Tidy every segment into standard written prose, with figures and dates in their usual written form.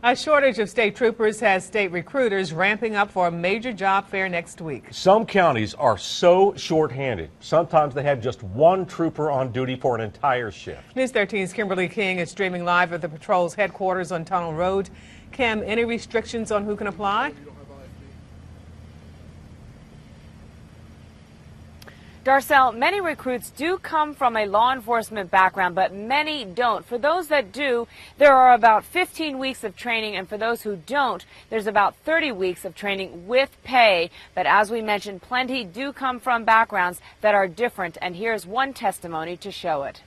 A shortage of state troopers has state recruiters ramping up for a major job fair next week. Some counties are so short-handed. Sometimes they have just one trooper on duty for an entire shift. News 13's Kimberly King is streaming live at the patrol's headquarters on Tunnel Road. Kim, any restrictions on who can apply? Darcel, many recruits do come from a law enforcement background, but many don't. For those that do, there are about 15 weeks of training, and for those who don't, there's about 30 weeks of training with pay. But as we mentioned, plenty do come from backgrounds that are different, and here's one testimony to show it.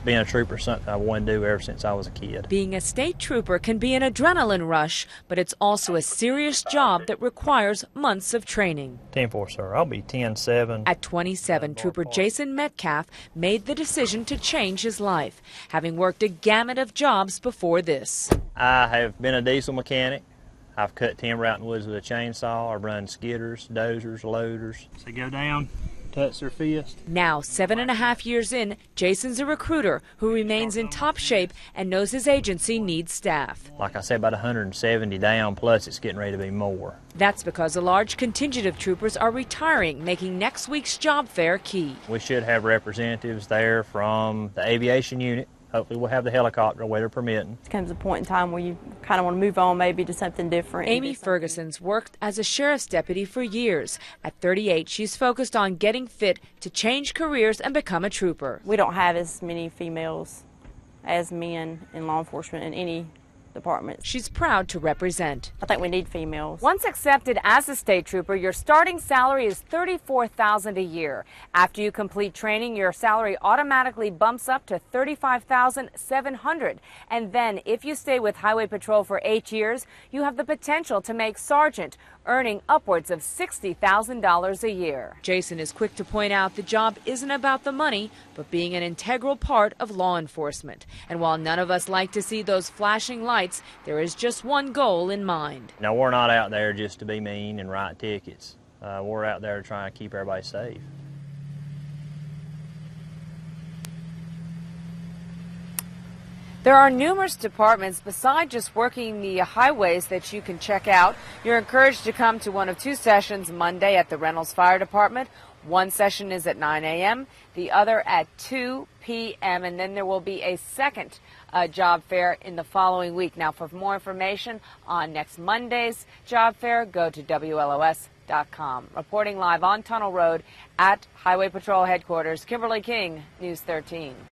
Being a trooper is something I wanted to do ever since I was a kid. Being a state trooper can be an adrenaline rush, but it's also a serious job that requires months of training. 10-4, sir. I'll be 10-7. At 27, Trooper Jason Metcalf made the decision to change his life, having worked a gamut of jobs before this. I have been a diesel mechanic. I've cut timber out in the woods with a chainsaw. I've run skidders, dozers, loaders. So go down, touch their fist. Now, 7.5 years in, Jason's a recruiter who remains in top shape and knows his agency needs staff. Like I said, about 170 down, plus it's getting ready to be more. That's because a large contingent of troopers are retiring, making next week's job fair key. We should have representatives there from the aviation unit. Hopefully we'll have the helicopter, weather permitting. It comes a point in time where you kind of want to move on maybe to something different. Amy Ferguson's worked as a sheriff's deputy for years. At 38, she's focused on getting fit to change careers and become a trooper. We don't have as many females as men in law enforcement in any department. She's proud to represent. I think we need females. Once accepted as a state trooper, your starting salary is $34,000 a year. After you complete training, your salary automatically bumps up to $35,700. And then if you stay with Highway Patrol for 8 years, you have the potential to make sergeant, earning upwards of $60,000 a year. Jason is quick to point out the job isn't about the money, but being an integral part of law enforcement. And while none of us like to see those flashing lights, there is just one goal in mind. Now, we're not out there just to be mean and write tickets. We're out there trying to keep everybody safe. There are numerous departments besides just working the highways that you can check out. You're encouraged to come to one of two sessions Monday at the Reynolds Fire Department. One session is at 9 a.m., the other at 2 p.m., and then there will be a second job fair in the following week. Now, for more information on next Monday's job fair, go to WLOS.com. Reporting live on Tunnel Road at Highway Patrol Headquarters, Kimberly King, News 13.